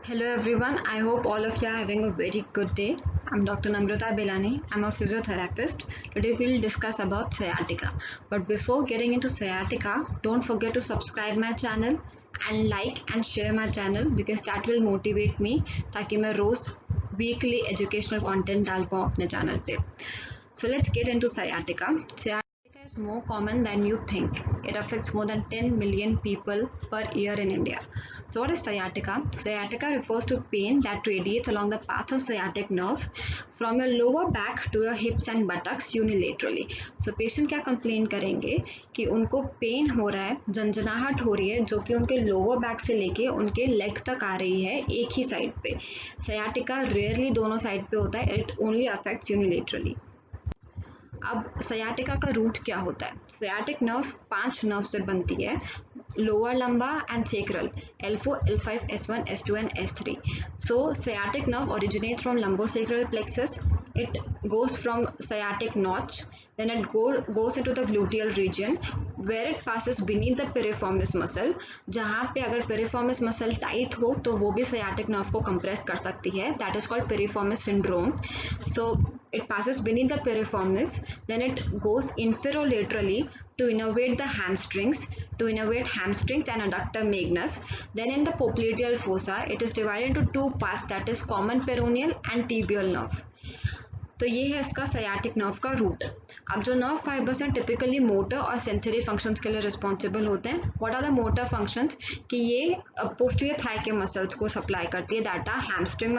Hello everyone, I hope all of you are having a very good day. I'm Dr. Namrata Belani. I'm a physiotherapist. Today we'll discuss about sciatica. But before getting into sciatica, don't forget to subscribe my channel and like and share my channel because that will motivate me ताकि मैं रोज weekly educational content डाल पाऊँ अपने channel पे. So let's get into sciatica. Sciatica is more common than you think. It affects more than 10 million people per year in India. So what is sciatica? Sciatica refers to pain that radiates along the path of sciatic nerve from your lower back to your hips and buttocks unilaterally. So patient क्या complain करेंगे कि उनको pen हो रहा है, झंझनाहट हो रही है जो कि उनके लोअर बैक से लेके उनके लेग तक आ रही है एक ही साइड पे. सयाटिका रेयरली दोनों साइड पे होता है. It only affects unilaterally. अब सयाटिका का रूट क्या होता है? सयाटिक नर्व 5 नर्व से बनती है, लोअर लंबा and sacral, L4, L5, S1, S2 and S3. So sciatic nerve originates from lumbosacral plexus. It goes from sciatic notch, then it goes into the gluteal region where it passes beneath the piriformis muscle. जहाँ पे अगर piriformis muscle tight हो तो वो भी sciatic nerve को compress कर सकती है. That is called piriformis syndrome. So it passes beneath the piriformis, then it goes inferolaterally to innervate the hamstrings, and adductor magnus. Then in the popliteal fossa, it is divided into two parts, that is common peroneal and tibial nerve. तो ये है इसका सयाटिक nerve का root. अब जो nerve fibres हैं typically motor और sensory functions के लिए रिस्पॉन्सिबल होते हैं. What are the motor functions? कि ये पोस्टीरियर थाई के मसल्स को सप्लाई करती है, दैट आर हैमस्ट्रिंग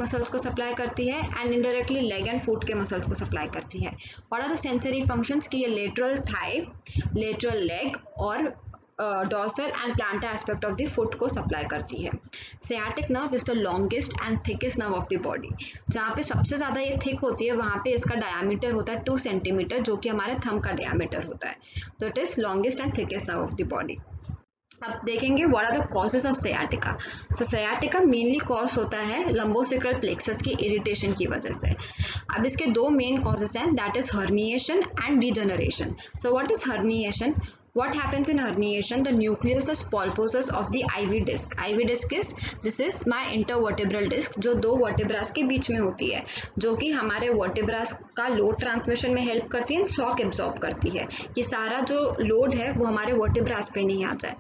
मसल्स को सप्लाई करती है and indirectly leg and foot के मसल्स को सप्लाई करती है. What are the sensory functions? कि ये लेटरल थाई, लेटरल लेग और dorsal and plantar aspect of the foot को सप्लाई करती है. Sciatic nerve is the longest and thickest nerve of the body. जहाँ पे सबसे ज़्यादा ये थिक होती है वहाँ पे इसका डायमीटर होता है 2 सेंटीमीटर, जो कि हमारे थंब का डायमीटर होता है. तो it is longest and thickest nerve of the body. अब देखेंगे what are the causes of sciatica. So sciatica mainly cause होता है लंबोसेक्रल प्लेक्सस की इरिटेशन की वजह से. अब इसके दो मेन कॉजेज हैं, that is herniation and degeneration. So what is herniation? What happens in herniation? The nucleus pulposus of the IV disc. IV disc is, this is my intervertebral disc, जो दो vertebrae के बीच में होती है, जो कि हमारे वर्टेब्रास का लोड ट्रांसमिशन में हेल्प करती है, शॉक एब्जॉर्ब करती है कि सारा जो लोड है वो हमारे वर्टेब्रास पे नहीं आ जाए.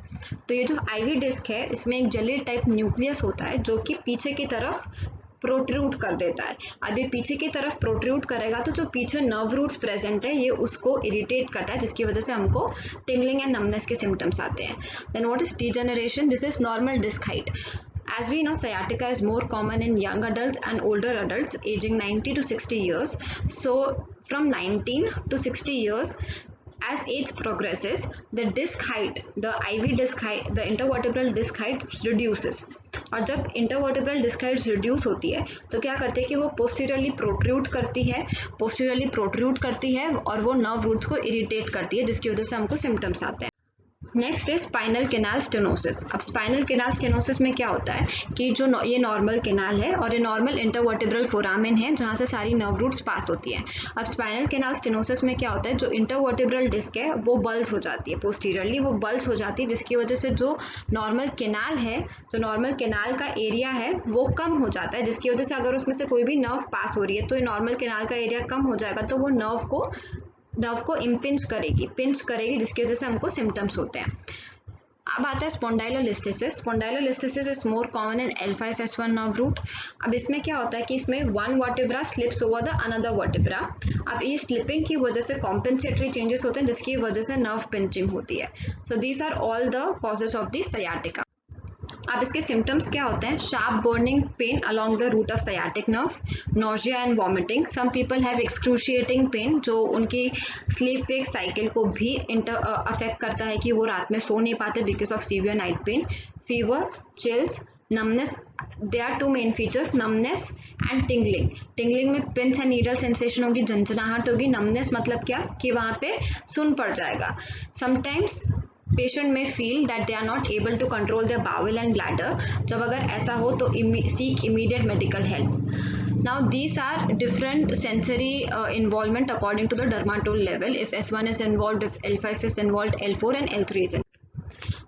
तो ये जो IV डिस्क है इसमें एक जेली टाइप न्यूक्लियस होता है जो कि पीछे की तरफ प्रोट्रूड कर देता है. अब ये पीछे की तरफ प्रोट्रूड करेगा तो जो पीछे नर्व रूट्स प्रेजेंट है ये उसको इरिटेट करता है, जिसकी वजह से हमको टिंगलिंग एंड नमनेस के सिम्टम्स आते हैं. Then what is degeneration? This is normal disc height. As we know, sciatica is more common in young adults and older adults aging 90 to 60 years. So from 19 to 60 years, as age progresses, the disc height, the IV disc height, the intervertebral disc height reduces. और जब intervertebral disc height reduce होती है तो क्या करते हैं कि वो पोस्टीरियरली प्रोट्रूड करती है और वो नर्व रूट्स को इरिटेट करती है, जिसकी वजह से हमको सिम्टम्स आते हैं. नेक्स्ट है स्पाइनल केनाल स्टेनोसिस. अब स्पाइनल केनाल स्टेनोसिस में क्या होता है कि जो ये नॉर्मल केनाल है और ये नॉर्मल इंटरवर्टेब्रल फोरामेन है जहाँ से सारी नर्व रूट्स पास होती है. अब स्पाइनल केनाल स्टेनोसिस में क्या होता है, जो इंटरवर्टेब्रल डिस्क है वो बल्ज हो जाती है, पोस्टीरियरली वो बल्ज हो जाती है, जिसकी वजह से जो नॉर्मल केनाल है, जो नॉर्मल केनाल का एरिया है वो कम हो जाता है, जिसकी वजह से अगर उसमें से कोई भी नर्व पास हो रही है तो ये नॉर्मल केनाल का एरिया कम हो जाएगा तो वो नर्व को पिंच करेगी, जिसकी वजह से हमको सिम्टम्स होते हैं. अब आता है spondylolisthesis. Spondylolisthesis is more common in L5-S1 nerve root. अब इसमें क्या होता है कि इसमें one vertebra slips over the another vertebra. अब ये स्लिपिंग की वजह से कॉम्पेंसेटरी चेंजेस होते हैं, जिसकी वजह से नर्व पिंचिंग होती है. So these are all the causes of the sciatica. अब इसके सिम्टम्स क्या होते हैं? Sharp burning pain along the route of sciatic nerve, nausea and vomiting. Some people have excruciating pain जो उनकी स्लीप वेक साइकिल को भी अफेक्ट करता है कि वो रात में सो नहीं पाते because of severe night pain. Fever, chills, numbness. There are two main features, numbness and tingling. tingling में पिंस एंड नीडल सेंसेशन होगी, झंझनाहट होगी. numbness मतलब क्या कि वहाँ पे सुन पड़ जाएगा. sometimes patient may feel that they are not able to control their bowel and bladder. जब अगर ऐसा हो तो seek immediate medical help. Now these are different sensory involvement according to the dermatome level. If S1 is involved, if L5 is involved, L4 and L3 is involved.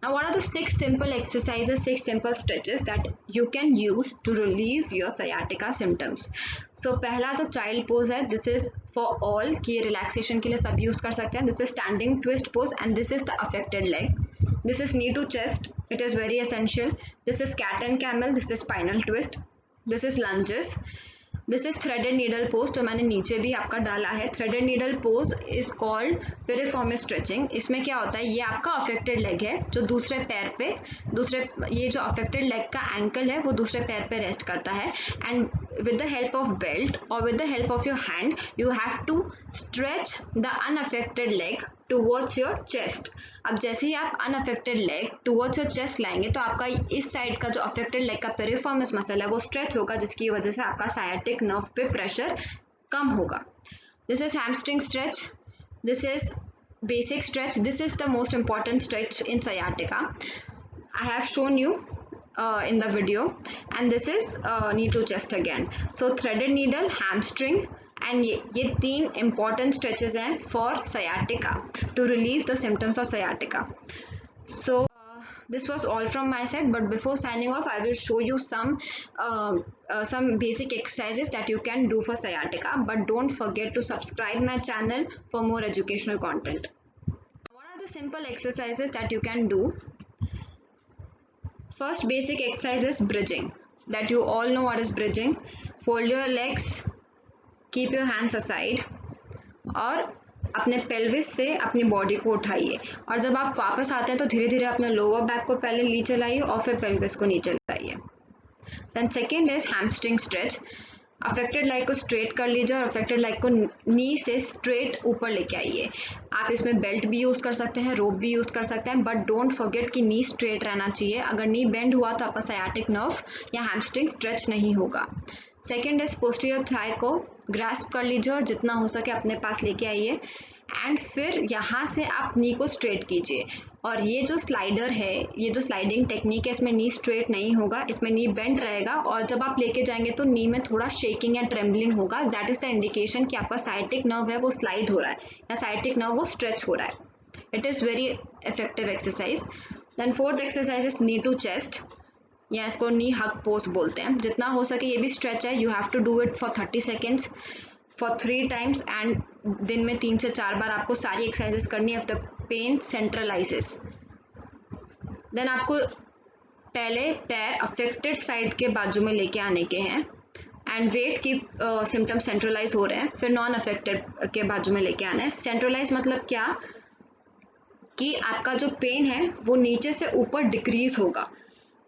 Now, what are the 6 simple exercises, 6 simple stretches that you can use to relieve your sciatica symptoms? So, पहला तो child pose है. This is for all कि relaxation के लिए सब use कर सकते हैं. This is standing twist pose and this is the affected leg. This is knee to chest. It is very essential. This is cat and camel. This is spinal twist. This is lunges. This is threaded needle pose, तो मैंने नीचे भी आपका डाला है. Threaded needle pose is called piriformis stretching. इसमें क्या होता है, ये आपका अफेक्टेड लेग है जो दूसरे पैर पे, ये जो अफेक्टेड लेग का एंकल है वो दूसरे पैर पे रेस्ट करता है. And with the help of belt or with the help of your hand you have to stretch the unaffected leg towards your chest. अब जैसे ही आप unaffected leg towards your chest लाएंगे तो आपका इस साइड का जो affected leg का piriformis मसल है वो स्ट्रेच होगा, जिसकी वजह से आपका sciatic nerve पे प्रेशर कम होगा. This is hamstring stretch. This is basic stretch. This is the most important stretch in sciatica. I have shown you in the video, and this is knee to chest again. So threaded needle, hamstring, and ये 3 important stretches हैं for sciatica to relieve the symptoms of sciatica. So this was all from my side, but before signing off I will show you some basic exercises that you can do for sciatica, but don't forget to subscribe my channel for more educational content. What are the simple exercises that you can do? First basic exercise is bridging, that you all know what is bridging. Fold your legs, keep your hands aside और अपने pelvis से अपनी body को उठाइए, और जब आप वापस आते हैं तो धीरे धीरे अपने लोअर बैक को पहले नीचे लाइए और फिर पेल्विस को नीचे लाइए. Then second is hamstring stretch. Affected leg को स्ट्रेट कर लीजिए और अफेक्टेड लेग को नी से स्ट्रेट ऊपर लेके आइए. आप इसमें बेल्ट भी यूज़ कर सकते हैं, रोप भी यूज़ कर सकते हैं, बट डोंट फॉरगेट कि नी स्ट्रेट रहना चाहिए. अगर नी बेंड हुआ तो आपका सायाटिक नर्व या हैमस्ट्रिंग स्ट्रेच नहीं होगा. सेकेंड इज पोस्टीरियर थाई को ग्रास्प कर लीजिए और जितना हो सके अपने पास लेके आइए, एंड फिर यहाँ से आप नी को स्ट्रेट कीजिए. और ये जो स्लाइडर है, ये जो स्लाइडिंग टेक्निक है, इसमें नी स्ट्रेट नहीं होगा, इसमें नी बेंड रहेगा, और जब आप लेके जाएंगे तो नी में थोड़ा शेकिंग या ट्रेम्बलिंग होगा. दैट इज द इंडिकेशन कि आपका साइटिक नर्व है वो स्लाइड हो रहा है या साइटिक नर्व वो स्ट्रेच हो रहा है. It is very effective exercise. Then fourth exercise is knee to chest, या इसको नी हग पोज बोलते हैं. जितना हो सके ये भी स्ट्रेच है. You have to do it for 30 seconds for 3 times, and दिन में 3 से 4 बार आपको सारी एक्सरसाइजेस करनी है. The pen सेंट्रलाइजेस. देन आपको पहले पैर अफेक्टेड साइड के बाजू में लेके आने के हैं एंड वेट की सिम्टम सेंट्रलाइज हो रहे हैं. फिर नॉन अफेक्टेड के बाजू में लेके आना है. सेंट्रलाइज मतलब क्या कि आपका जो पेन है वो नीचे से ऊपर डिक्रीज होगा,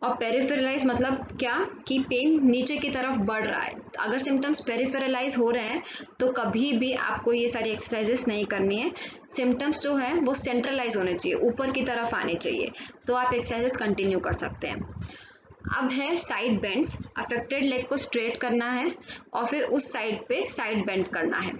और पेरिफेरलाइज मतलब क्या कि पेन नीचे की तरफ बढ़ रहा है. अगर सिम्टम्स पेरिफेरलाइज हो रहे हैं तो कभी भी आपको ये सारी एक्सरसाइजेस नहीं करनी है. सिम्टम्स जो है वो सेंट्रलाइज होने चाहिए, ऊपर की तरफ आने चाहिए, तो आप एक्सरसाइजेस कंटिन्यू कर सकते हैं. अब है साइड बेंड्स. अफेक्टेड लेग को स्ट्रेट करना है और फिर उस साइड पे साइड बेंड करना है.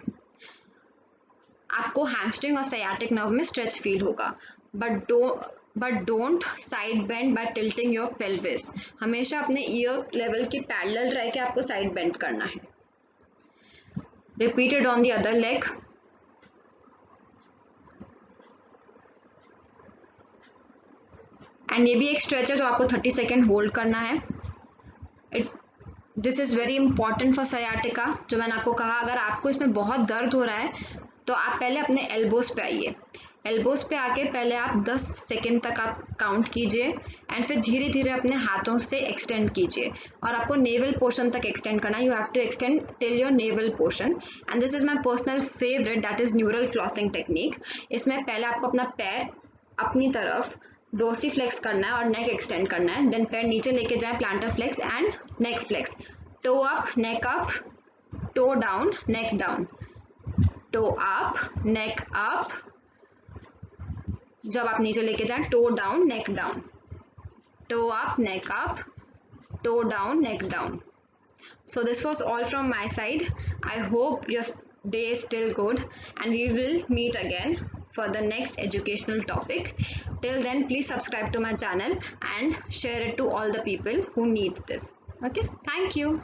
आपको हैमस्ट्रिंग और सायाटिक नर्व में स्ट्रेच फील होगा, but don't side bend by tilting your pelvis. हमेशा अपने ईयर लेवल के पैरेलल रह के आपको साइड बेंड करना है. Repeated on the other leg. And ये भी एक स्ट्रेच है जो आपको 30 सेकेंड होल्ड करना है. This is very important for सायाटिका. जो मैंने आपको कहा, अगर आपको इसमें बहुत दर्द हो रहा है तो आप पहले अपने एल्बोज पे आइए. एल्बोज पे आके पहले आप 10 सेकेंड तक आप काउंट कीजिए, एंड फिर धीरे धीरे अपने हाथों से एक्सटेंड कीजिए, और आपको नेवल पोर्शन तक एक्सटेंड करना है. You have to extend till your navel portion. And this is my personal favourite, that is neural flossing technique. इसमें पहले आपको अपना पैर अपनी तरफ डोर्सी फ्लेक्स करना है और नेक एक्सटेंड करना है. देन पैर नीचे लेके जाए, plantar flex and neck flex. Toe up, neck up, toe down, neck down, toe up, neck up. जब आप नीचे लेके जाएं, toe down, neck down, toe up, neck up, toe down, neck down. So this was all from my side. I hope your day is still good, and we will meet again for the next educational topic. Till then, please subscribe to my channel and share it to all the people who need this. Okay, thank you.